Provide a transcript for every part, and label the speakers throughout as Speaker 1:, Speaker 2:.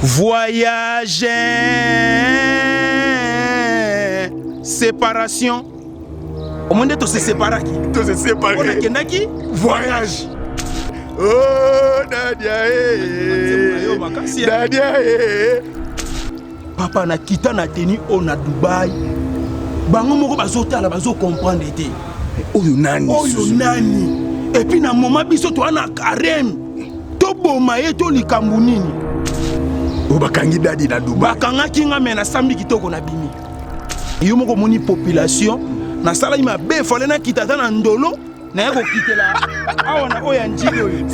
Speaker 1: Voyage, séparation. Au monde de se séparer qui?
Speaker 2: De se séparer.
Speaker 1: On a qui?
Speaker 2: Voyage. Oh, Nadia, Nadia,
Speaker 1: papa na kita na tenu on a Dubaï. Bango moko bazota la bazo comprendre té.
Speaker 2: Oyo nani?
Speaker 1: Oyo nani? Et puis na moment biso to ana carême. To boma ye to likambu nini?
Speaker 2: O bakangi dadi na Dubaï.
Speaker 1: Bakanga kinga mena sambi kitoko na bimi. Yo moko moni population na sala ima be fole na kitata na ndolo na yako kitela. Awa na oya njili oyo.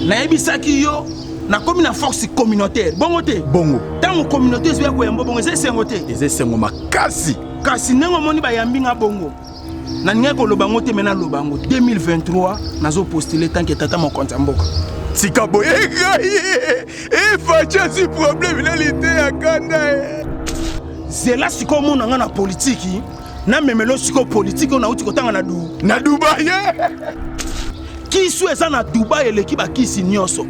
Speaker 1: Na ebisaki yo na komi na force communautaire. Bongo te?
Speaker 2: Bongo.
Speaker 1: Tango communauté zwa ko yambo bongo esengo te.
Speaker 2: Esengo makasi.
Speaker 1: Kasi nengo moni ba yambi nga bongo. Na ninga ko lobango te mena lobango 2023 nazo postuler tant que tata mon compte mboka.
Speaker 2: Sikabo facha si problème na lité ya kanda.
Speaker 1: Zela siko mona nga na politique na memelo siko politique na uti kotanga na
Speaker 2: Dubaï.
Speaker 1: Kisu eza na Dubaï eleki ba kisi nyonso.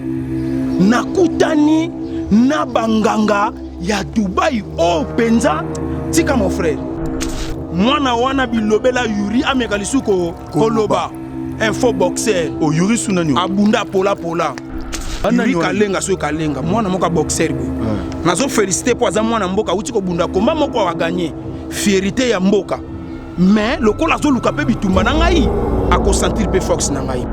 Speaker 1: Nakutani na banganga ya Dubaï o penza tika mon frère. Mwana wana bilobela Yuri amekalisuko koloba info boxer
Speaker 2: o Yuri sunani
Speaker 1: abunda pola Yuri kalenga so kalenga mwana moka boxer bo nazo féliciter po aza mwana mboka uti ko bunda komba moko wa gagner fierté ya mboka mais lokola zo luka pe bitumba na ngai ako sentir pe fox na ngai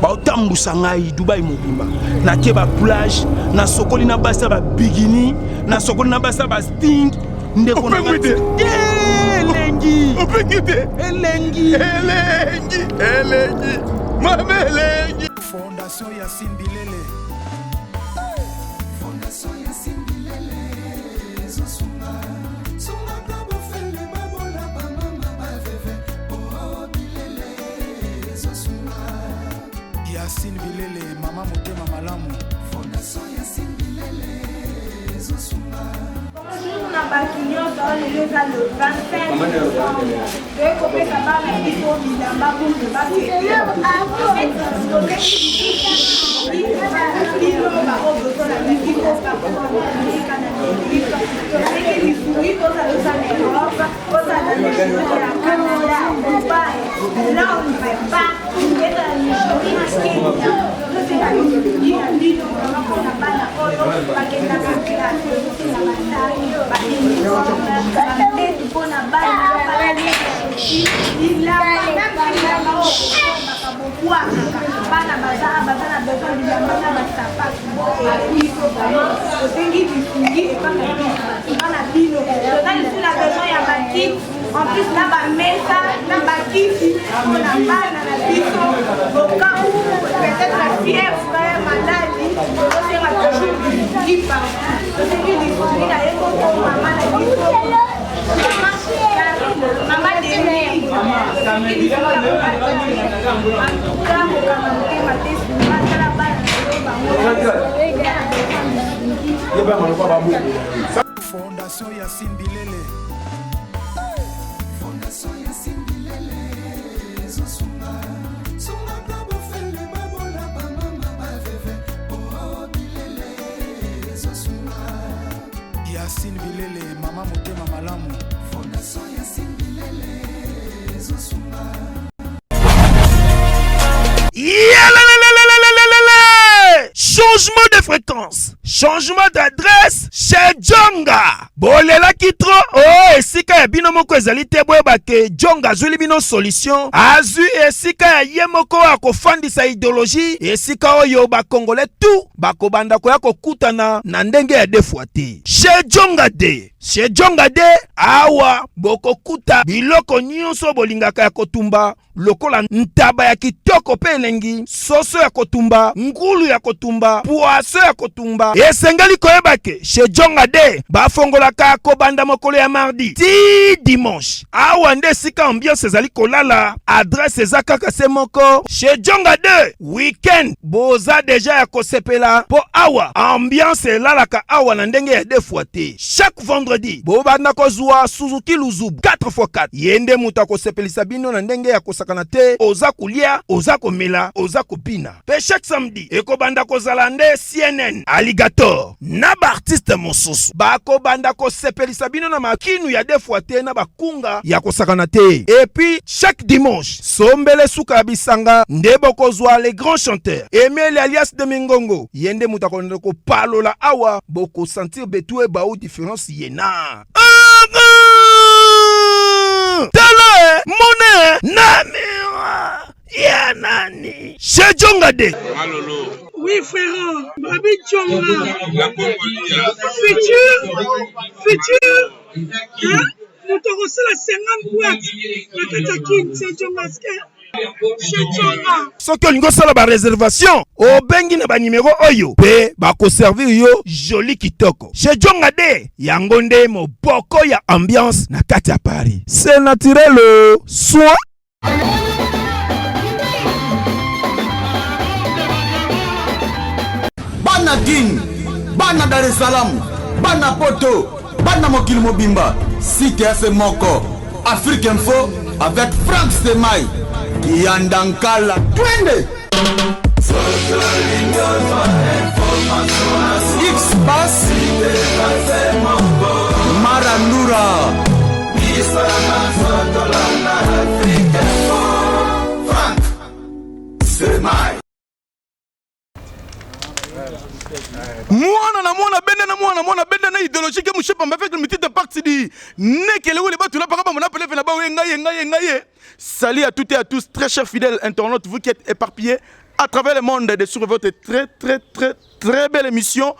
Speaker 1: ba otambusa ngai Dubaï mobimba na ke ba plage na sokoli na basa ba bikini na sokoli na basa ba sting ndeko na elengi
Speaker 2: mama elengi.
Speaker 3: Fondation Yassine Bilele. Fondation Yassine Bilele. Zosunga sunga kabo fele babola ba mama ba veve oh Bilele zosunga. Yassine Bilele mama motema malamu. Fondation Yassine Bilele zosunga.
Speaker 4: Na bakiniyo dans le 25 kopesa bana biso bilamba kunde en plus là bas mesa là bas kiti on a bana na biso au cas où peut-être la fièvre frère maladie c'est ma toujours qui parle c'est que les familles là et pour maman la biso maman de lui
Speaker 3: Fondation Yassine Bilele. Fondation Yassine Bilele. Zosunga sunga kabo fele babola ba mama ba veve oh Bilele zosunga. Yassine Bilele mama motema malamu. Fondation Yassine Bilele zosunga.
Speaker 5: Changement de fréquence, changement d'adresse chez Djonga. Bolela kitro, oh, esika ya bino moko ezali te boyeba ke Djonga azuli bino solution. Azu esika ya ye moko akofandisa idéologie, esika oyo ba Congolais tout bakobanda koya kokutana na ndenge ya defuate. Chez Djonga de. Chez Djonga de awa bokokuta biloko nyonso bolingaka ya kotumba lokola ntaba ya kitoko pe elengi, soso ya kotumba, ngulu ya kotumba, poaso ya kotumba. Esengeli koyeba ke chez Djonga de bafongolaka kobanda mokolo ya mardi ti dimanche. Awa nde sika ambiance ezali kolala, adresse eza kaka se moko. Chez Djonga de weekend boza deja ya kosepela po awa ambiance elalaka awa na ndenge ya defuate. Chaque vendredi bobanda kozwa Suzuki Luzubu 4x4 yende muta kosepelisa bino na ndenge ya kosaka kosakana te, oza kolia, oza komela, oza kopina. Pe chaque samedi, ekobanda kozala nde CNN, Alligator, na ba artiste mosusu. Bakobanda kosepelisa bino na makinu ya defwa te na bakunga ya kosakana te. Et puis chaque dimanche, sombele suka bisanga nde bokozwa les grands chanteurs. Emile alias de Mingongo, yende mutakonde ko palola awa, boko sentir betue ba ou différence yena. Tala mone namira ya nani Chez Djonga de.
Speaker 6: Oui frère, Babi Djonga. Futur. Hein? Nous t'aurons la 50 boîtes. La Katakine, Chez Djonga. Chez Djonga.
Speaker 5: Soki olingo sala ba réservation, obengi na ba numéro oyo pe ba ko servir yo joli kitoko. Chez Djonga de yango nde moboko ya ambiance na kati ya Paris. C'est naturel soit
Speaker 2: Bana Guine, Bana Dar es Salaam, Bana Poto, Bana Mokili Mobimba, Cité FM Moko, Afrique Info avec Frank Stemai, Yandankala, Twende. X-Bass, Marandura, Frank Stemai. Mwana bende na idéologie que mouche pamba avec le petite partie di nekele ou les batu là par rapport à mon appelé na ba ngaye. Salut à toutes et à tous très chers fidèles internautes, vous qui êtes éparpillés à travers le monde de sur votre très belle émission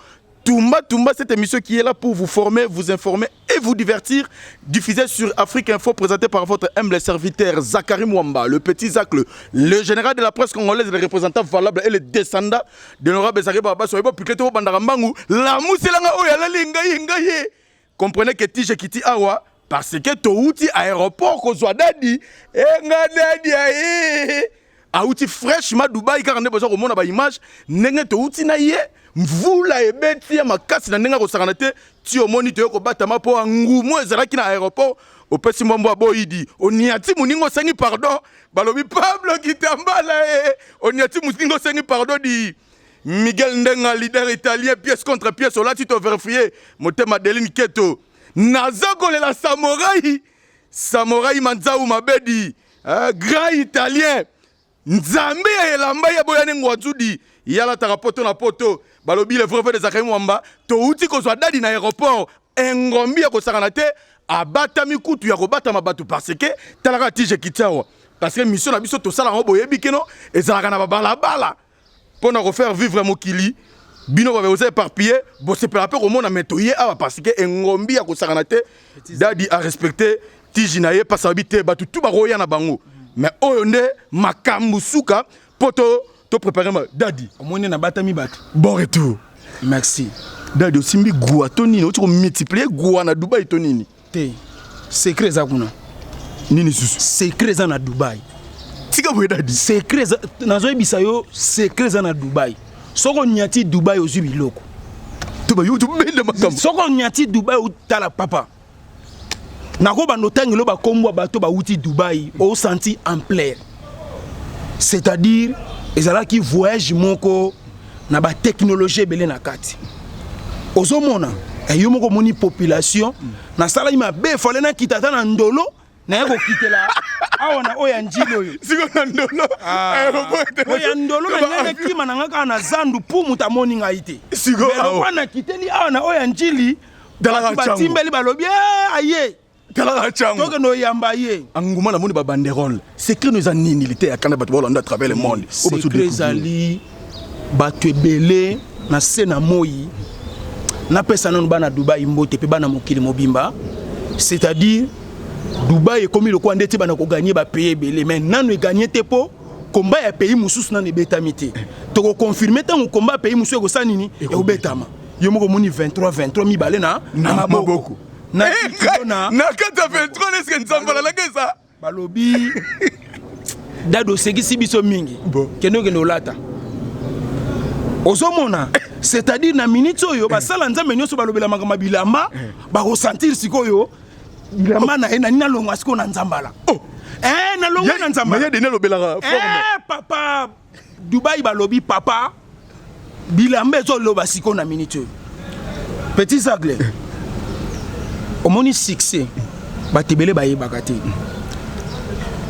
Speaker 2: Toumba, cette émission qui est là pour vous former, vous informer et vous divertir, diffusée sur Afrique Info, présentée par votre humble serviteur Zachary Mwamba, le petit Zach, le général de la presse congolaise, le représentant valable et le descendant de l'honorable Zachary Baba Soyebo, puis que tout bandarambangu, la mousselanga oya la. Comprenez que Tige Kiti Awa, parce que Touti aéroport kozwa dadi, Aouti fraîchement Dubaï, car on a besoin de mon image, n'est Touti naïe. Mvula ebeti ya makasi na ndenga kosakana te ti omoni te ko batama po ngumu ezalaki na aéroport opesi mbombo aboyidi oniati muningo sengi pardon balobi Pablo Kitambala oniati muningo sengi pardon di Miguel Ndenga leader italien pièce contre pièce olati to vérifier motema Adeline Keto nazakole la samouraï manzau mabedi grand italien nzambe ya elamba ya boyane ngwazudi yala tarapoto na poto balobi le vrai des Zachary Mwamba to uti ko dadi na aéroport engombi ya kosakana te abatami kutu ya kobata mabatu parce que talaka Tige Kitawa parce que mission na biso to sala ngo boyebi keno ezalaka na balabala pour na refaire vivre mokili bino ba vous éparpillé bo se pela pe komona metoye awa parce que engombi ya kosakana te dadi a respecter Tige na ye parce habiter batu tout ba roya na bango mais oyo nde makambu suka poto to préparer ma dadi
Speaker 1: omoni na batami bato
Speaker 2: bon retour
Speaker 1: merci
Speaker 2: dadi osimbi goua tonini oti ko multiplier goua na Dubai tonini
Speaker 1: te secret za kuna
Speaker 2: nini susu
Speaker 1: secret za na Dubai
Speaker 2: tika boye dadi
Speaker 1: secret nazo ebisa yo secret za na Dubai soko nyati Dubai ozu biloko
Speaker 2: to ba yo to bende makambo
Speaker 1: soko nyati Dubai utala papa nako bando tangelo ba kombo bato ba uti Dubai au senti en plein c'est-à-dire ezala ki voyage moko na ba technologie belé na kati ozomona yo moko moni population na sala ima be fole na kitata na ndolo na yako kitela awa na oya njilo yo
Speaker 2: siko na ndolo
Speaker 1: oya ndolo na ngene kima na ngaka na zandu pu mutamoni ngaite
Speaker 2: siko
Speaker 1: awa na kiteli awa na oya njili
Speaker 2: dala
Speaker 1: ba timbeli balobi aye
Speaker 2: dala chango
Speaker 1: toke no yamba ye
Speaker 2: anguma na moni ba banderole secret nous anini lité ya kana bato bolanda à travers le monde
Speaker 1: secret zali bato ebele na sena moyi na pesa nanu bana Dubai mbote pe bana mokili mobimba c'est-à-dire Dubai est comme le coin d'être bana ko gagner ba payer belé mais nanu gagner te po combat ya pays mususu nanu betamité to ko confirmer tant combat pays mususu ko sanini e obetama yo moko moni 23 mibale na maboko na
Speaker 2: kata 23 est-ce que nzambola la kesa
Speaker 1: balobi dado segisi biso mingi kendo kendo lata ozomona c'est-à-dire na minute oyo basala nzambe nyonso balobela makama bilamba ba ressentir sikoyo bilamba na ena nina longa siko na nzambala na longo na nzamba
Speaker 2: mais dene lobelaka forme
Speaker 1: papa Dubaï balobi papa bilambe zo loba siko na minute petit sacle omoni succès batebele baye bakate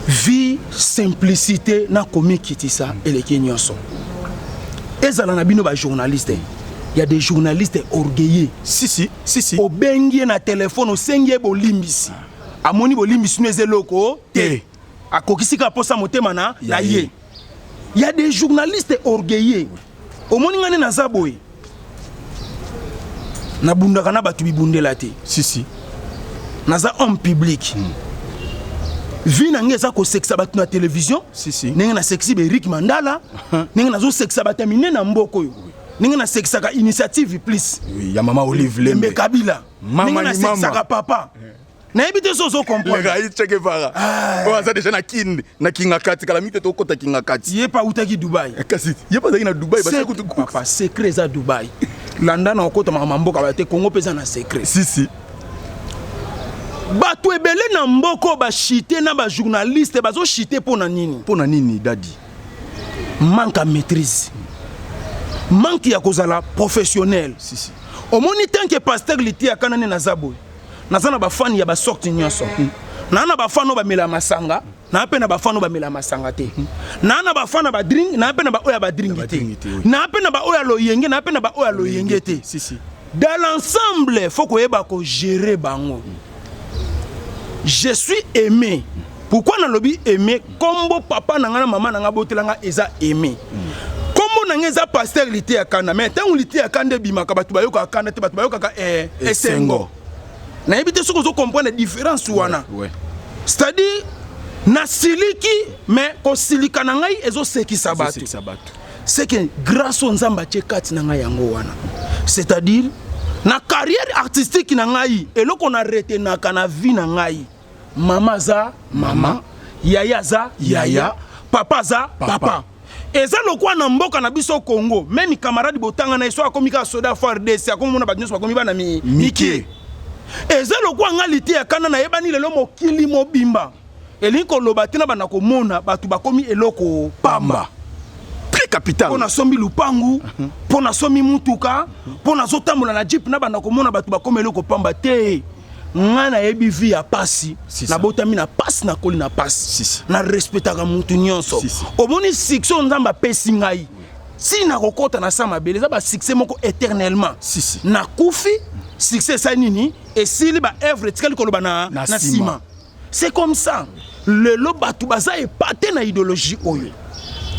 Speaker 1: vie simplicité na komi kitisa eleki nyonso ezala na bino ba journaliste. Il y a des journalistes orgueilleux. Si. Obengie na téléphone, osengie bolimbisi. Amoni bolimbisi neze loko te. Akokisika posa motema na ye. Il y a des journalistes orgueilleux. Omoni ngane na zaboy. Na bundaka na batu bibundela te. Si. Naza homme public. Vi na ngeza ko sexa batu na télévision. Si. Nenga na sexy be Rick Mandala. Nenga na zo sexa batamine na mboko yo. Ninga na seksaka initiative please.
Speaker 2: Oui, ya mama Olive Lembe
Speaker 1: Kabila. Ninga na seksaka papa. Na ebite sozo comprendre.
Speaker 2: Le gars cheke para. On a déjà na kinga kati kala mite to kota kinga kati.
Speaker 1: Yé pa utaki Dubaï.
Speaker 2: Kasi, yé pa na Dubaï ba
Speaker 1: ko papa secret za Dubaï. Landa na okota mama mboka ba te Congo pesa na secret. Si. Bato ebele na mboko ba chité na ba journaliste bazo chité pona nini?
Speaker 2: Pona nini dadi?
Speaker 1: Manque à maîtrise. Manque ya kozala professionnel. Si. Omoni tant que pasteur liti akanane na zaboy. Nazana ba fan ya ba sorti nyonso. Na ba fan ba mela masanga, na pe na ba fan ba mela masanga te. Na ba fan ba drink, na pe na ba oya ba drink te. Na pe na ba oya loyenge, na pe na ba oya loyenge te. Si. Dans l'ensemble, faut ko yeba ko gérer bango. Je suis aimé. Pourquoi na lobi aimé? Kombo papa na nga na mama na nga botelanga eza aimé. Nangeza pasteur lité akana mais tant lité akande bimaka batu bayoka akana te batu bayoka esengo na ebite soko zo comprendre différence wana c'est-à-dire na siliki mais ko silika na ngai ezo sekisa batu c'est que grâce au nzamba tchekati na ngai yango wana c'est-à-dire na carrière artistique na ngai eloko na retenaka na vie na ngai mama za mama yaya za yaya papa za papa. Eza lokwa na mboka na biso Congo même camarade botanga na iso akomika soda FARDC akomona badnyoso bakomi bana miki eza lokwa ngaliti ya kana na yebani lelo mokili mobimba elinko lobatina bana komona batu bakomi eloko pamba très capital pona sombi lupangu pona somi mutuka pona zotambola na jeep na bana komona batu bakomi eloko pamba te ngana yebi vi ya pasi na botami na pasi na koli na pasi na respectaka mutu nyonso omoni succès nzamba pesi ngai si na kokota na sama bele za ba succès moko éternellement na kufi succès sa nini et sili ba œuvre tikali koloba na sima c'est comme ça le lobatu baza épaté na idéologie oyo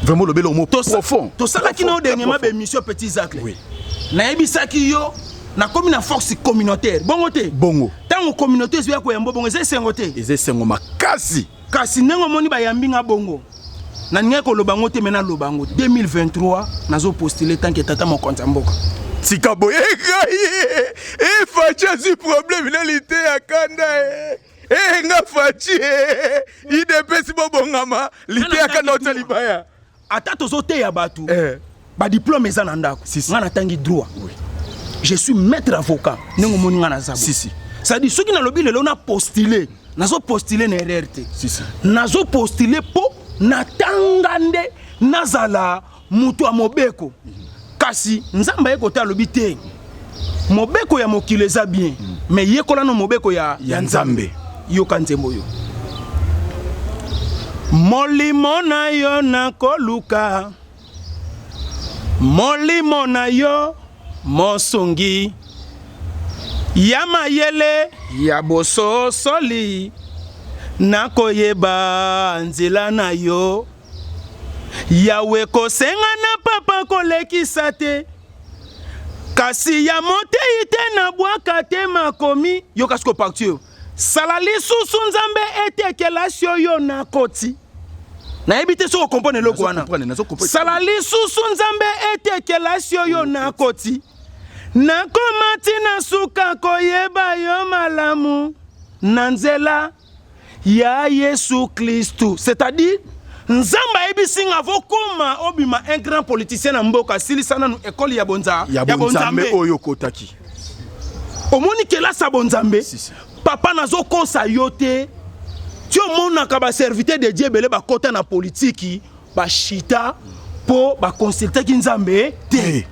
Speaker 2: vraiment le belo mot profond
Speaker 1: to sala kino dernièrement be mission petit Zacle na yebisaki yo na komi na force communautaire bongo te
Speaker 2: bongo
Speaker 1: tango communauté zwa ko yambo bongo esengo te
Speaker 2: esengo makasi
Speaker 1: kasi nengo moni ba yambinga bongo na ninga ko lobango te mena lobango 2023 nazo postuler tant que tata mo konta mboka
Speaker 2: tika boye e facha si problème nalité akanda nga fachi ide pesi bobongama lité akanda otalibaya
Speaker 1: ata tozo te ya batu ba diplôme eza na ndako ngana tangi droit je suis maître avocat nengo moni ngana zabo ça dit ceux qui na lobby le na postuler nazo postuler na RRT nazo postuler po na tangande nazala mutu a mobeko kasi nzamba yeko ta lobby te mobeko ya mokile eza bien mais yekola no mobeko ya nzambe yo kanzembo yo molimo na yo na koluka molimo na yo mosungi ya mayele ya boso soli nakoyeba nzela na yo yawe kosenga na papa kolekisa te kasi ya motei te na bwaka te makomi yo kasi kopacture sala lisusu nzambe etekelasi oyo na koti nayebi te soko kompone eloko wana sala lisusu nzambe etekelasi oyo na koti nakomati na suka koyeba yo malamu na nzela ya Yesu Kristu c'est-à-dire nzamba ebisinga vokoma obima un grand politicien na mboka silisana nu école ya bonzambe
Speaker 2: oyo kotaki
Speaker 1: omoni kela sa bonzambe papa nazo kosa yote tu omonaka baserviteur de Dieu belé bakota na politiki bashita po baconsultaki nzambe te.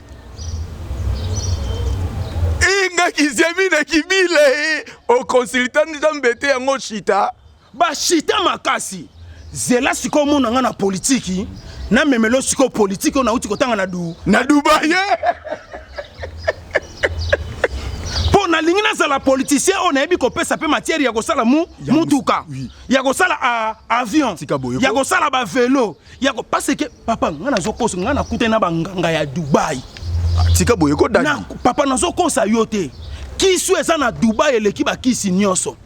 Speaker 2: Inga kiziami na kibile o consultant nzambe te yango shita.
Speaker 1: Bashita makasi zela siko omonanga na politiki na memelo siko politiki ona uti kotanga na
Speaker 2: Dubai.
Speaker 1: Po na lingi nazala politicien on ebi kopesa pe matière ya kosala mutuka ya kosala avion ya kosala ba vélo ya ko parce que papa ngana zokoso ngana kute na banganga ya Dubai
Speaker 2: tika boye ko dadi
Speaker 1: na papa nazokosa yo te kisu eza na Dubai eleki bakisi nyonso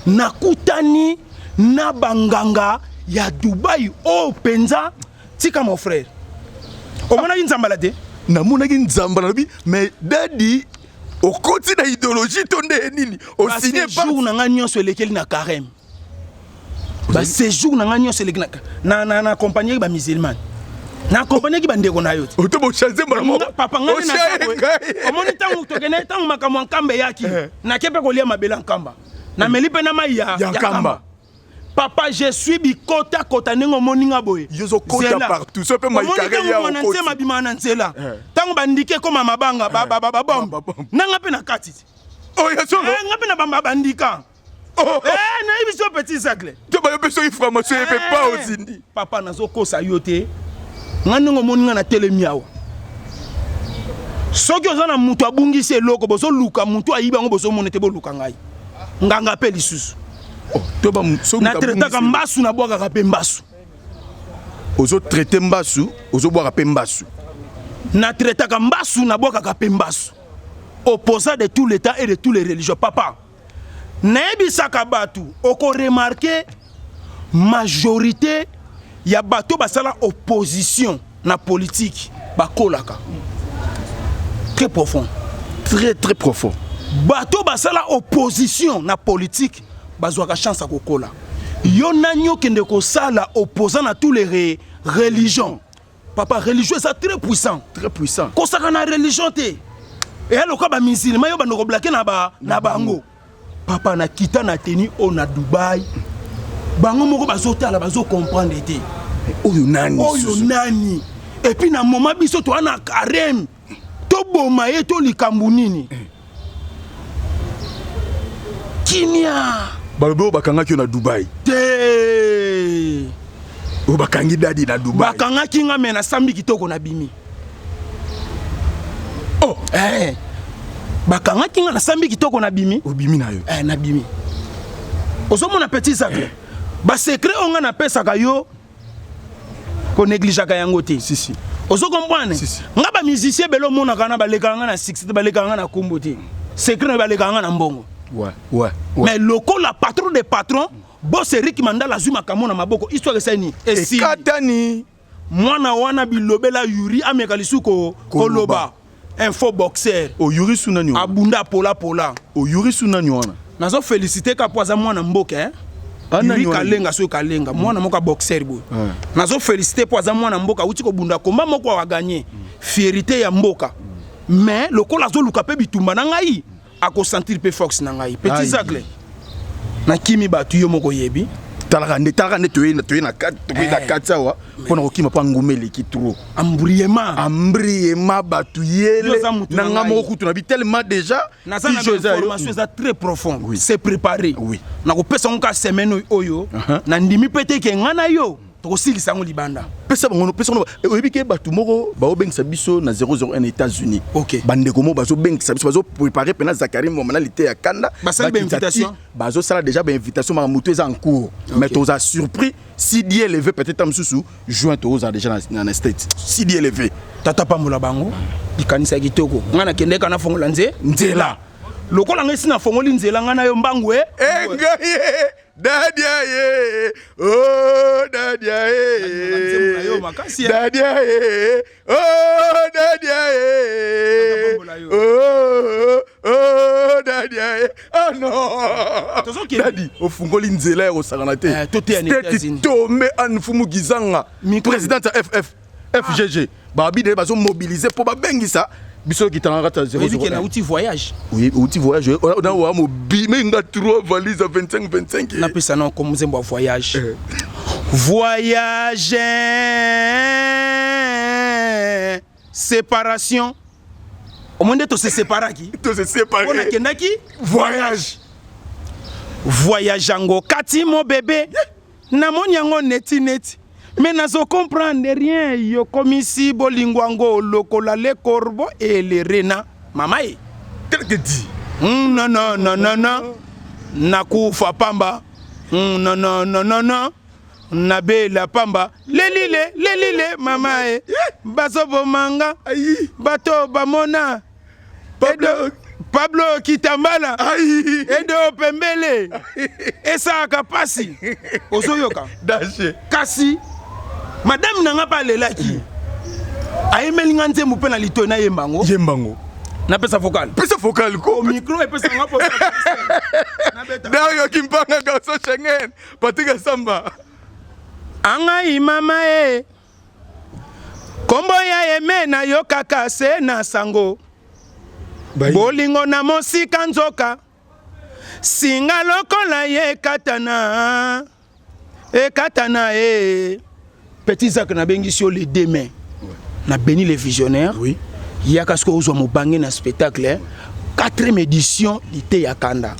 Speaker 1: nakutani na banganga ya Dubai o penza tika mon frère omona nzambala te
Speaker 2: namona ki nzambala bi mais dadi au côté de l'idéologie tonde nini au signé pas
Speaker 1: jour na nyonso elekeli na carême ba séjour na nyonso elekeli na compagnie ba musulman na compagnie ki bandeko na yo
Speaker 2: oto bo changer mama
Speaker 1: papa ngani na omoni tangu tokene tangu makamwa nkambe yaki na kepe kolia mabela nkamba na melipe na mai ya nkamba. Papa, je suis bikota kota nengo moninga boy.
Speaker 2: Yozo kota partout. So pe maikare ya
Speaker 1: o koti. Mo bimana nzela. Tango bandike ko mama banga bomba. Nanga pe na kati.
Speaker 2: Oh ya solo.
Speaker 1: Ngape na bamba bandika. Na ibiso petit sacle.
Speaker 2: To ba yo beso information e pe pa ozindi.
Speaker 1: Papa nazo kosa yote. Nganengo moninga na telemiawo. Soki ozana mutu abungisi eloko bozo luka mutu ayiba ngo bozo monete bo luka ngai. Nganga pe lisusu. Na traitaka mbasu na boaka pe mbasu.
Speaker 2: Ozo traiter mbasu, ozo boaka pe mbasu.
Speaker 1: Na traitaka mbasu na boaka pe mbasu. Opposant de tout l'État et de tous les religions. Papa, naebisaka batu, oko remarquer majorité ya bato basala opposition na politique bakolaka. Très profond.
Speaker 2: Très très profond.
Speaker 1: Bato basala opposition na politique bazwaka chance à kokola. Yo nanyo kende ko sala opposant à tous les religions. Papa, religieux c'est très puissant.
Speaker 2: Très puissant.
Speaker 1: Ko saka na religion te. Et alors ka ba musulman yo ba no bloquer na bango. Papa na kita na teni o na Dubai. Bango moko bazotala bazo comprendre te.
Speaker 2: Oyo nani.
Speaker 1: Et puis na moment biso to ana carême. To boma ye to likambu nini. Kimia.
Speaker 2: Babo bakanga ki na Dubai.
Speaker 1: Te.
Speaker 2: O bakangi dadi na Dubai.
Speaker 1: Bakanga ki nga mena sambi kitoko na bimi. Oh, bakanga ki nga na sambi kitoko na bimi.
Speaker 2: O bimi na yo.
Speaker 1: Na bimi. Ozomo na petit sac. Ba secret onga na pesa ka yo. Ko néglige ka yango te.
Speaker 2: Si.
Speaker 1: Ozo comprendre? Nga ba musicien belo mona kana ba lekanga na 60 ba lekanga na kombo te. Secret ba lekanga na mbongo.
Speaker 2: Ouais.
Speaker 1: Mais loko la patron des patrons, boss Eric Mandala zuma kamona maboko histoire ça ni.
Speaker 2: Et katani
Speaker 1: mwana wana bilobela Yuri amekalisuko koloba. Info boxer.
Speaker 2: O Yuri sunanyo.
Speaker 1: Abunda pola.
Speaker 2: O Yuri sunanyo wana.
Speaker 1: Nazo féliciter ka poza mwana mboka Yuri kalenga so kalenga mwana moka boxer boy. Nazo féliciter poza mwana mboka uti ko bunda komba moko wa gagner. Fierté ya mboka. Mais lokola zo luka pe bitumba na ngai. Ako sentir pe fox na ngai petit sacle na kimi batu yo moko yebi
Speaker 2: talaka ne toye na katsa wa pona ko kima pa ngumeli ki trop ambriema batu yele na ngamo kutu na bi tellement déjà
Speaker 1: na sana information ça très profond c'est préparé na ko pesa nka semaine oyo na ndimi pete ke ngana yo to silisa ngo libanda
Speaker 2: pesa bango pesa no oyebike batu moko ba obengisa biso na 001 États-Unis bandeko mo bazo bengisa biso bazo préparer pena Zakari momanalité ya kanda
Speaker 1: invitation
Speaker 2: bazo sala déjà ba invitation ma mutu eza en cours mais to za surpris si Dieu élevé peut-être am susu juin to za déjà na state si Dieu élevé
Speaker 1: tata pambola bango dikanisa kitoko ngana kende kana fongola nzela lokola ngesi na fongoli nzela ngana yo mbangwe
Speaker 2: Dadia ye, oh Dadia ye, Dadia ye, oh Dadia ye, oh Dadia ye, oh non. Dadi, au fungoli nzela au saranate. C'était tombé en fumu gizanga, président FGG. Babi de bazo mobiliser pour babengisa. biso qui t'en rate 0.
Speaker 1: Vu qu'il y a un outil voyage.
Speaker 2: Oui, outil voyage. On a un mobile, mais il a 3 valises à 25.
Speaker 1: On appelle ça non comme un voyage. Voyage. Séparation. Au moins de se séparer qui?
Speaker 2: Tout se séparer.
Speaker 1: On a qui?
Speaker 2: Voyage.
Speaker 1: Voyage ango kati mon bébé. Namon yango neti. Mais nazo comprendre rien yo comme ici bolingwango lokola le corbeau et les renards. Mamae.
Speaker 2: Qu'est-ce que dit?
Speaker 1: Non. Nakufa pamba. Non. Nabela pamba. Lelile mamae. Basobo manga. Bato bamona. Pablo Kitambala. Edo Pembele. Esa Kapasi. Ozoyoka.
Speaker 2: Danger.
Speaker 1: Kasi. Madame nanga pa lela ki. Ayemelinga nze mupe na lito na yembango. Na pesa vocal.
Speaker 2: Pesa vocal ko.
Speaker 1: Au micro et pesa nga posa.
Speaker 2: Dario Kimpanga gaso Schengen. Patika Samba.
Speaker 1: Anga imama e. Kombo ya yeme na yo kaka se na sango. Bolingo na mosika nzoka. Singa lokola ye katana. Petit Zach na bengi sur les deux mains. Na béni les visionnaires.
Speaker 2: Oui.
Speaker 1: Il y a qu'à ce qu'on soit bangé dans spectacle. 4e édition l'été yakanda.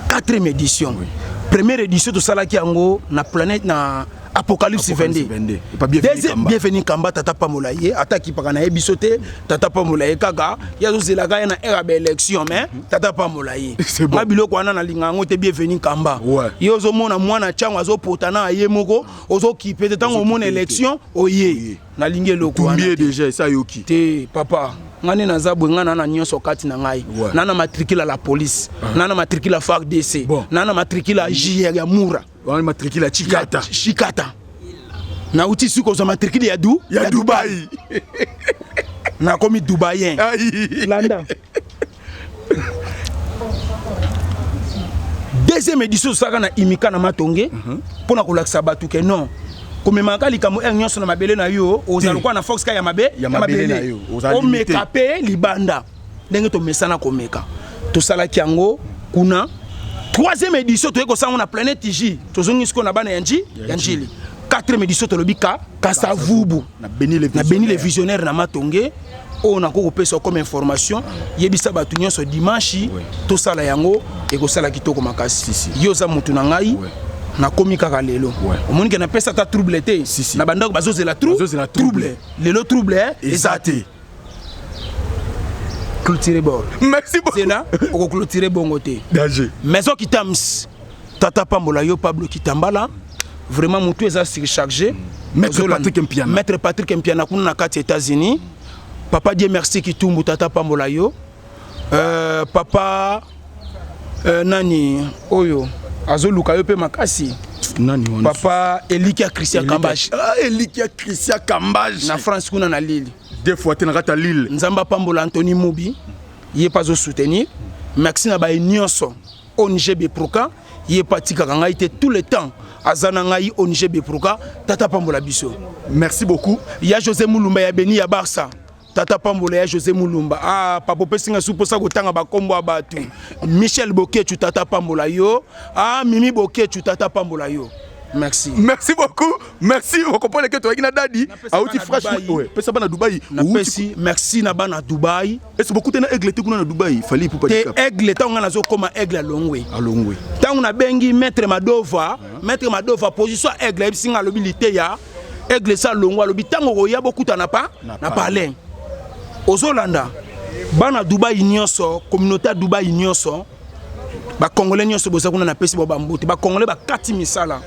Speaker 1: 4e édition. Oui. Première édition de Salaki Ango na planète na Apocalypse 22. Deuxième bienvenue Kamba tata pamolaye ataki pakana ebisote tata pamolaye kaka ya zo zelaka na era ba élection mais tata pamolaye. Mabilo ko na lingango te bienvenue Kamba. Yo zo mona mwana chango azo potana yemoko ozo kipe tango mona élection oye na linge loko wana.
Speaker 2: Combien déjà ça yoki?
Speaker 1: Te papa ngani naza bwengana na nyonso kati na ngai nana matricule la police nana matricule la FARDC nana matricule JR ya Mura
Speaker 2: wana matricule la
Speaker 1: Chikata na uti suko za matricule ya
Speaker 2: Dubai
Speaker 1: na komi Dubaien Landa. Deuxième édition saka na imika na matonge pona kolakisa batu ke non komemaka likambo nyonso na mabele na yo ozalukwa na Fox ka ya mabele na yo omeka pe libanda ndenge to mesana komeka to salaki yango kuna. Troisième édition to ekosanga na planète J tozongi siko na bana yanjili. Quatrième édition to lobika Kasavubu na béni les visionnaires na matonge on a ko pesa comme information yebisa batu nyonso dimanche to sala yango ekosala kitoko makasi yo za mutu na ngai na komi kaka lelo omoni ke na pesa ta trouble te na bandako bazozela trouble lelo trouble ezate clôturer bord.
Speaker 2: Merci beaucoup.
Speaker 1: C'est là on clôturer bongo te
Speaker 2: danger
Speaker 1: maison kitams tata pambola yo Pablo Kitambala vraiment mutu eza surchargé. Maître Patrick Mpiana kuna na kati États-Unis. Papa Dieu merci Kitumbu tata pambola yo papa nani oyo azoluka yo pe makasi
Speaker 2: nani wana
Speaker 1: papa Elikia Christian Kambaji
Speaker 2: Elikia Christian Kambaji
Speaker 1: na France kuna na Lille
Speaker 2: deux fois te na kata Lille
Speaker 1: Nzamba pambola Anthony Mubi yé pas au soutenir merci na ba nyonso ONG Beproka yé patika ngai te tout le temps azana ngai ONG Beproka tata pambola biso.
Speaker 2: Merci beaucoup.
Speaker 1: Ya José Moulumba ya Beni ya Barça tata pambola ya José Moulumba papa pesinga suposa kotanga bakombo abatu Michel Bokechu tata pambola yo Mimi Bokechu tata pambola yo. Merci
Speaker 2: beaucoup. Merci vous comprenez que toi qui na dadi auti fresh pesa bana Dubai
Speaker 1: merci na bana Dubai
Speaker 2: est beaucoup tena aigle te kuna na Dubai fali pour pas
Speaker 1: te aigle tango na zo koma aigle alongwe tango na bengi maître Madova position aigle ebisinga lobilité ya aigle sa longwa lobi tango roya bokuta na palais ozolanda bana Dubai nyonso communauté Dubai nyonso ba congolais nyonso boza kuna na pesi bo bambuti ba congolais ba kati misala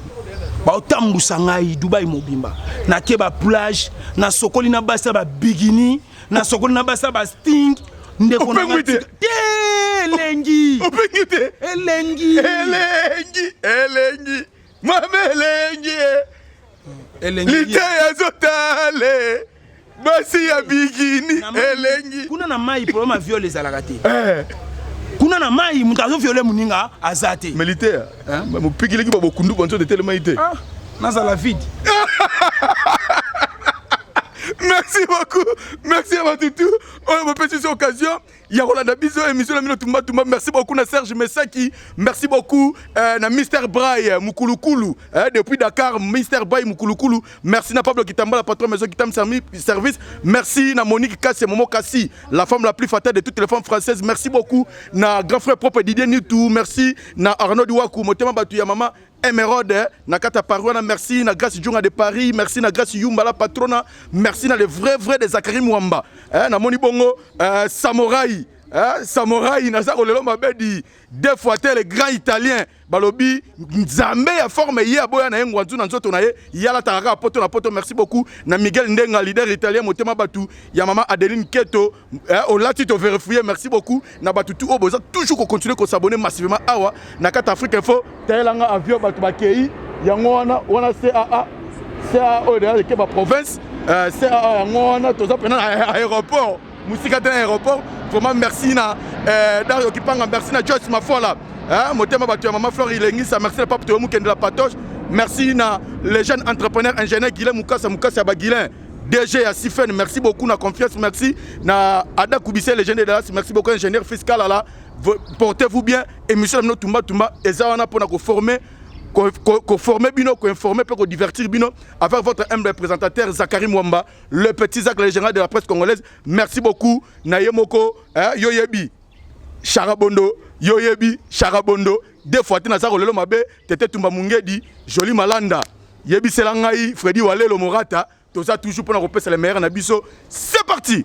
Speaker 1: ba otambusa ngai Dubai mobimba na ke ba plage na sokoli na basa ba bikini na sokoli na basa ba sting ndeko na elengi
Speaker 2: lite ya zotale basi ya bikini elengi
Speaker 1: kuna na mai problème viol ezalaka te kuna na mai mutu azo violer muninga azate
Speaker 2: militaire mo pikileki ba bokundu bonzo de tellement ité
Speaker 1: nazala vide.
Speaker 2: Merci beaucoup. Merci à Matoutou. On va passer cette occasion. Il y a Rolanda Bizo, émission la Tumba. Merci beaucoup à Serge Messaki. Merci beaucoup à Mr. Braille Moukoulou. Depuis Dakar, Mr. Braille Moukoulou. Merci à Pablo Kitamba, la patronne maison qui t'a service. Merci à Monique Kassi, Momo Kassi, la femme la plus fatale de toutes les femmes françaises. Merci beaucoup à grand frère propre Didier Nitou. Merci à Arnaud Douakou, Motema Batouya Mama. Emerode, Nakata Parouana, merci na Grâce Djonga de Paris, merci na Grâce Yumba la patrona, merci na les vrais de Zachary Mwamba, na Moni Bongo, Samouraï, Samouraï, na Zakolelo Mabedi, deux fois les grands Italiens, Balobi, Nzambe a formé hier, Boya na Ngwanzu na Nzoto na ye, Yala Taraka, Poto na Poto, merci beaucoup, na Miguel Ndenga, leader italien, Motema Batou, ya Maman Adeline Keto, au Latito vérifié, merci beaucoup, na Batou tout, Oboza, toujours qu'on continue qu'on s'abonne massivement, Awa, na Kat Afrique Info, Taïlanga avion, Batou Bakei, Yango wana CAA, CAA, de la province, CAA, Yango wana, Toza Pena, aéroport, Moussika d'un aéroport, vraiment merci na Dario Kipanga, merci na Joyce Mafola. Motema Batu Maman Fleur Ilengisa, merci na Pape Toumou de la Patoche, merci na les jeunes entrepreneurs ingénieurs Guilain Moukassa Baguilain, DG à Sifen, merci beaucoup na confiance, merci na Ada Koubissé, les jeunes de Dallas, merci beaucoup ingénieur fiscal là, portez-vous bien, émission de Tumba et ça on a pour former, former bino, informer, pour divertir bino, avec votre humble présentateur Zachary Mwamba, le petit Zach, le général de la presse congolaise, merci beaucoup, Nayemoko, Yoyebi, Charabondo, Yoyebi, Charabondo, deux fois, tu n'as pas relé mabe, Tete Tumba Mungedi, Joli Malanda, Yebi Selangaï, Freddy Walelo Morata, tout ça toujours pour nous repasser les meilleurs Nabiso. C'est parti!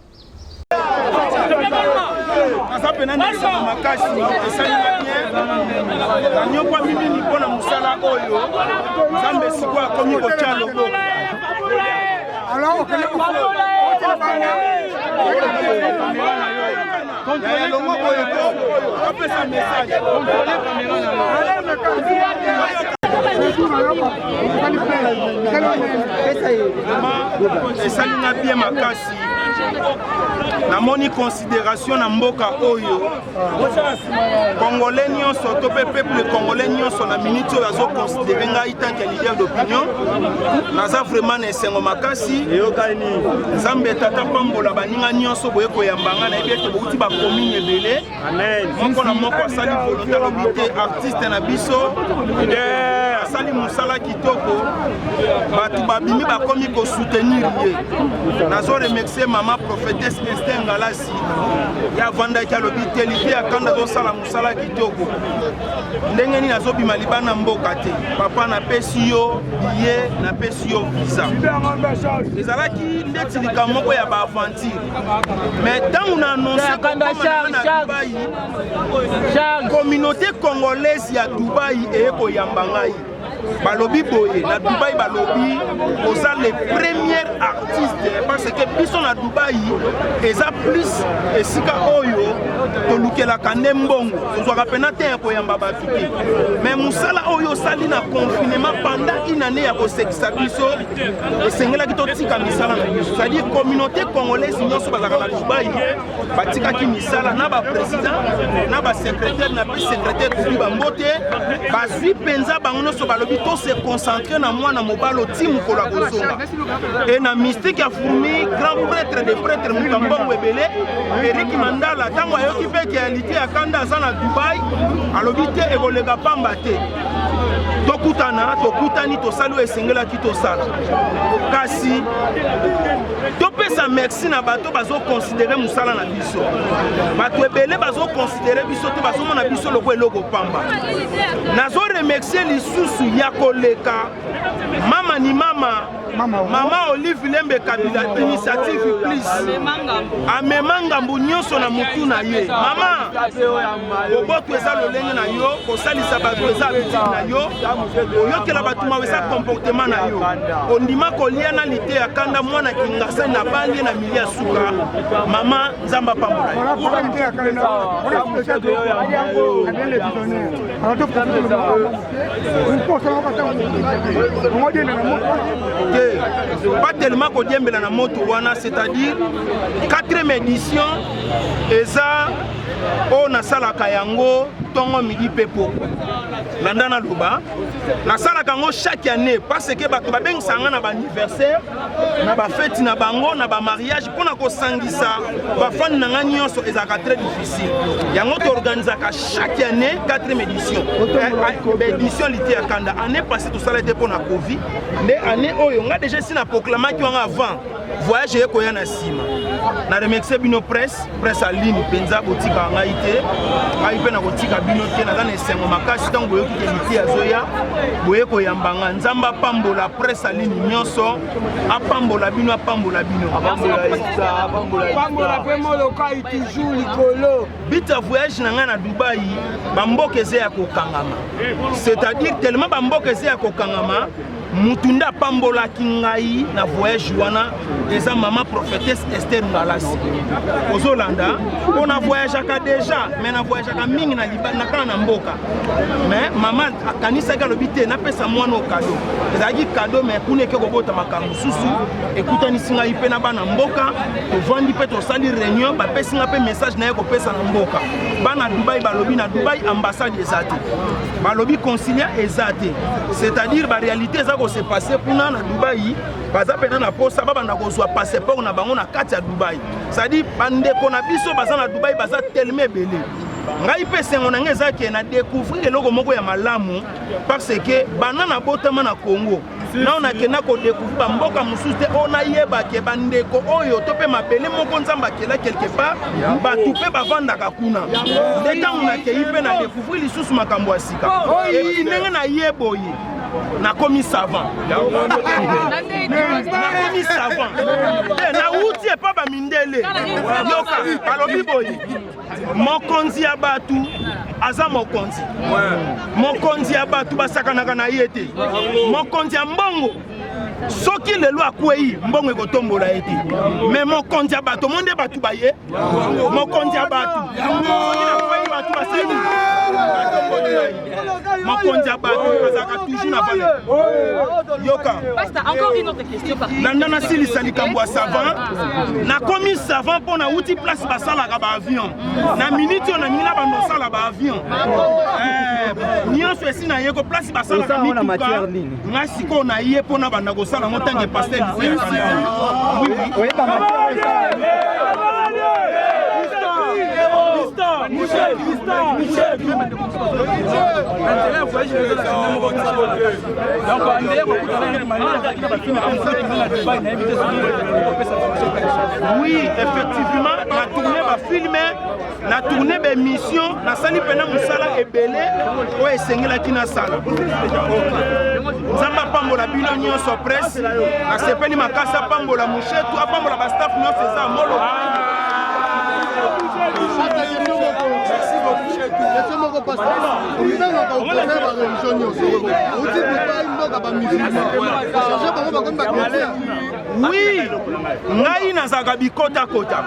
Speaker 1: namoni considération na mboka oyo congolais nyonso to peuple congolais nyonso na minute oyo azo considérer ngai tant que leader d'opinion naza vraiment na esengo makasi nzambe tata pambola baninga nyonso boye koyambanga na yebi bouti ba commune ebele moko na moko asali volonté lobité artiste na biso asali musala kitoko batu babimi bakomi ko soutenir ye nazo remercier mama prophétesse Esther Ngalasi ya vanda ki alobi telite akanda zo sala musala kitoko ndenge ni nazo bima libana mboka te papa na pesi yo billet na pesi yo visa ezalaki ndeti likamoko ya ba aventure mais tant on a annoncé na Dubaï communauté congolaise ya Dubaï et ko yambangai balobi boye na Dubaï balobi oza les premiers artistes parce que biso na Dubaï eza plus esika oyo tolukela kande mbongo tozwaka pena te ya koyamba batu te mais musala oyo osali na confinement pendant une année ya kosekisa biso esengelaki totika misala na biso c'est-à-dire communauté congolaise nyonso bazalaka na Dubaï batikaki misala na baprésident na basecrétaire na pe secrétaire kubi bambote bazwi mpenza bango nyonso balobi to se concentrer na mwana mobalo timu kola kozonga et na mystique ya fourmi grand prêtre de prêtre Mukambongo ebele Eric Mandala tango ayoki pe qualité ya kanda za na Dubaï alobi te ekolega pamba te tokutani tosali esengelaki tosala kasi topesa merci na bato bazo considérer musala na biso bato ebele bazo considérer biso te bazomona biso loko eloko pamba nazo remercier lisusu ya koleka mama ni mama Olive Lembe Kabila initiative please amema ngambu nyonso na mutu na ye mama oboto eza lolenge na yo kosalisa bato eza abitiki na yo oyokela bato mawe eza comportement na yo ondima kolia na lite ya kanda mwana kingasa na bange na milia suka mama nzamba pambola pas tellement qu'on diembela na moto wana c'est-à-dire 4e édition eza o nasalaka yango tongo midi pepo landana luba nasalaka yango chaque année parce que bato babengisanga na anniversaire na fête na bango na mariage pona ko sangisa bafani na nga nyonso ezaka très difficile yango to organisaka chaque année 4e édition édition lité ya kanda année passée tout ça était pour na covid mais année oyo nga déjà si na proclamaki wanga avant voyage ekoya na sima na remercier bino presse en ligne penza botika ngai te ngai pe na kotika bino te na kana esengo makasi tango boyoki ke lité azoya boyeko yambanga nzamba pambola presse en ligne nyonso apambola bino apambola pe moloka toujours likolo bita voyage na nga na Dubaï bamboka eze ya kokangama c'est-à-dire tellement bamboka eze ya kokangama mutunda pambola kingai na voyage wana eza mama prophétesse Esther Ngalasi ozolanda on voyage aka déjà mais na voyage aka mingi na libana kana na mboka mais mama akanisa ka lobité na pesa mwana o cadeau ezaki cadeau mais kuneke ko bota makambo susu ekutani singa ipe na bana mboka to vandi pe to sali réunion ba pesinga pe message na yeko pesa na mboka bana Dubaï balobi na Dubaï ambassade ezate balobi consulat ezate c'est-à-dire ba réalité ça ko se passer pour na Dubaï baza pena na posa baba na kozwa passeport na bango na kati ya Dubaï c'est-à-dire bande ko na biso baza na Dubaï baza tellement belé ngai pe sengo na ngeza ke na découvrir eloko moko ya malamu parce que banana botama na Congo na on a kena ko découvrir ba mboka mususu te ona yeba ke bande ko oyo to pe mabele moko nzamba kela quelque part ba tupe ba vanda ka kuna ndeta on a ke ipe na découvrir lisusu makambo asika et nenga na yeboye na komi savant na komi savant na uti e pa ba mindele yoka balobi boye mokonzi ya batu aza mokonzi mokonzi ya batu basakanaka na ye te mokonzi ya mbongo soki lelo akwei mbongo ekotombola ye te mais mokonzi ya bato monde batu baye mokonzi ya batu akwei batu baseni mokonzi ya bato azaka toujours na valeur yoka
Speaker 7: encore une autre question
Speaker 1: nanda nasilisa likambo ya savant nakomi savant mpo na uti place basalaka baavion na minute oyo naningi na bando osala baavion nyonso esi na ye ko place basalaka mituka nga sikoyo na ye mpo na banda kosala yango ntango epastel oui, effectivement, na tourné ba filmé, na tourné ba mission, na sali pena musala ebele o esengela kina sala. Nzamba pambola bino nyonso presse, na sepeli makasa pambola mushetu, apambola ba staff nyonso eza molo. Oui, ngai nazaka bikota kota.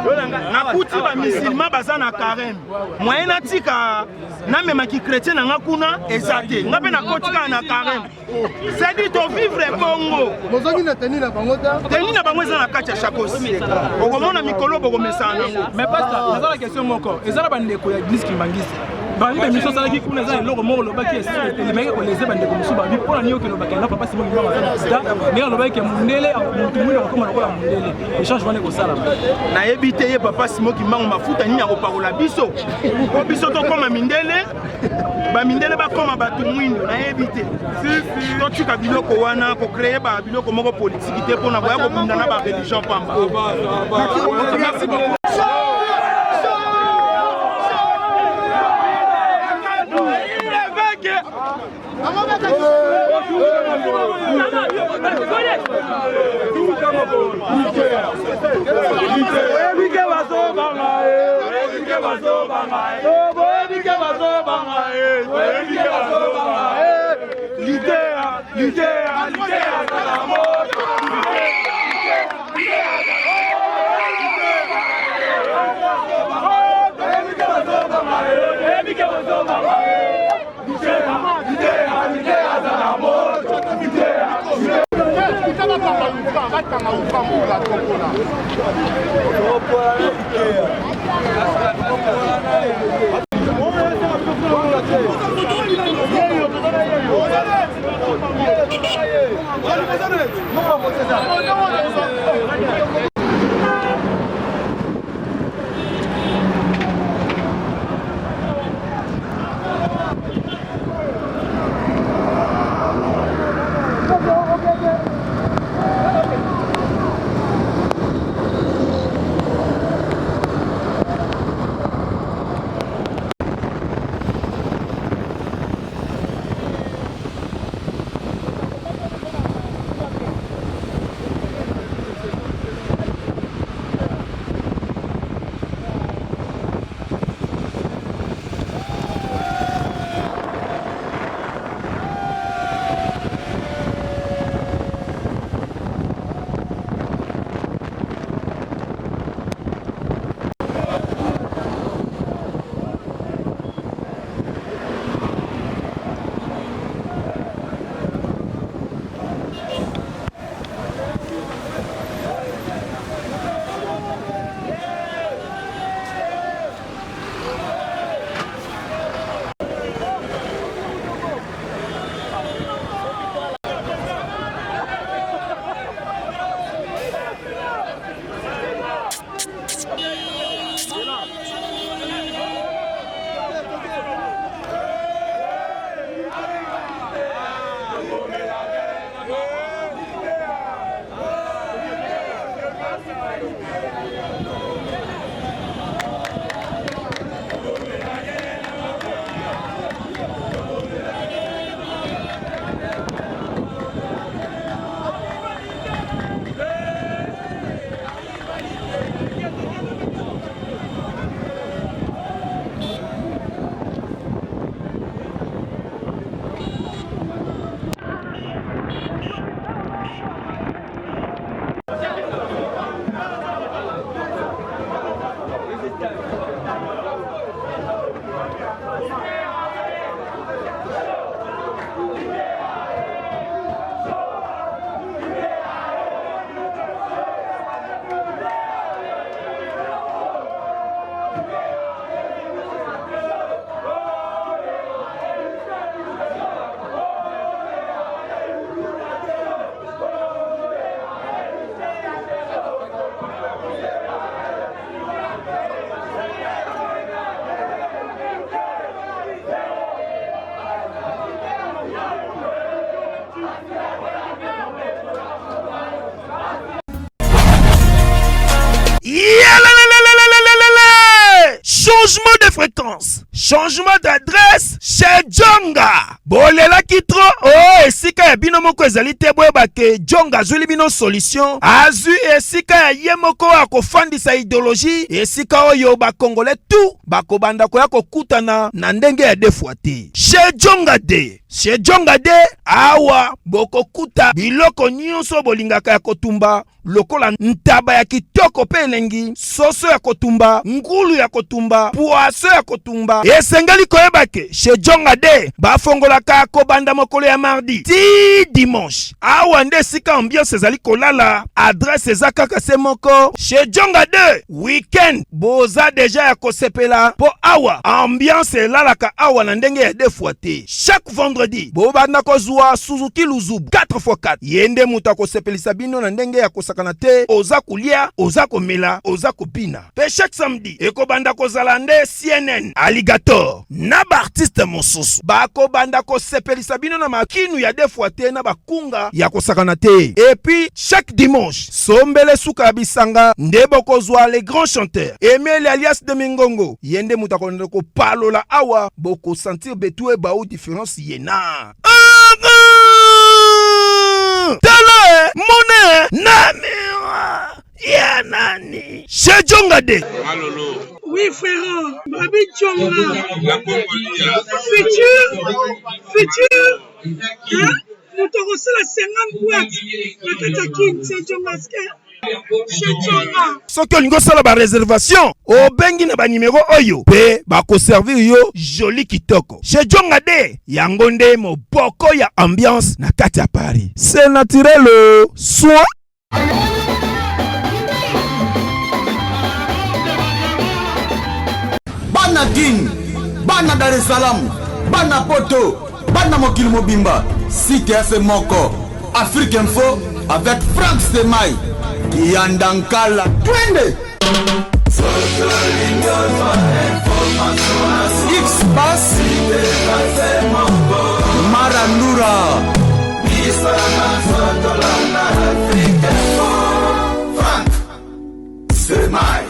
Speaker 1: Nakuti ba musulman baza na carême. Moyen natika na memaki chrétien na ngakuna ezate. Ngabe na kotika na carême. C'est dit to vivre bongo.
Speaker 8: Bozongi na teni na bango ta.
Speaker 1: Teni na bango eza na kati ya chakosi. Okomona mikolo boko mesana.
Speaker 9: Mais pasteur, naza la question moko. Ezala bandeko ya église Kimbangisi. Bandi be miso sala ki kuna za eloko moko lobaki esi le meke ko leze bandeko musu ba bi pona niyo ke lobaki na papa simo ngima ba sida ne lobaki mundele mutu mwina ko na ko mundele échange wana ko sala
Speaker 1: na yebite ye papa simo kimango mafuta nini akopakola biso ko biso to koma mindele ba mindele ba koma batu mwindo na yebite to tika biloko wana ko créer ba biloko moko politique te pona boya ko bunda na ba religion pamba. Merci beaucoup.
Speaker 8: batanga ukambula tokola
Speaker 5: Changement de fréquence, changement d'adresse chez Djonga. Bolela kitro, oh, esika ya bino moko ezali te boyeba ke Djonga azuli bino solution. Azu esika ya ye moko akofandisa idéologie, esika oyo bakongole tout bakobanda koya kokutana na ndenge ya defwa te. Chez Djonga de, chez Djonga de, awa bokokuta biloko nyonso bolingaka ya kotumba lokola ntaba ya kitoko pe elengi, soso ya kotumba, ngulu ya kotumba, poaso ya kotumba. Esengeli koyeba ke chez Djonga de bafongolaka kobanda mokolo ya mardi ti dimanche. Awa nde sika ambiance ezali kolala, adresse eza kaka se moko. Chez Djonga de weekend boza deja ya kosepela po awa ambiance elalaka awa na ndenge ya defwa te. Chaque vendredi bobanda kozwa Suzuki Luzubu 4x4 yende muta kosepelisa bino na ndenge ya kosakana te, oza kulia, oza komela, oza kopina. Pe chaque samedi ekobanda kozala nde CNN Alligator na ba artiste mosusu bakobanda kosepelisa bino na makinu ya defwa te na bakunga ya kosakana te. Et puis chaque dimanche sombele suka ya bisanga nde bokozwa les grands chanteurs Emile alias de Mingongo yende muta konde ko palola awa boko sentir betue ba ou différence yena. Tala mone namira ya nani chez Djonga de.
Speaker 6: Oui frère, Babi Djonga futur hein? Nous te reçons la 50 boîtes na Katakin chez Djonga chez Djonga.
Speaker 5: Soki olingo sala ba réservation obengi na ba numéro oyo pe bako servir yo joli kitoko. Chez Djonga de yango nde moboko ya ambiance na kati ya Paris. C'est naturel, soin
Speaker 10: Bana King, Bana Dar es Salaam, Bana Poto, Bana Mokil Mobimba, Site F Moko, Afrique Info avec Frank Stemai, Yandankala, Twende. X-Bass, Marandura, Frank Stemai.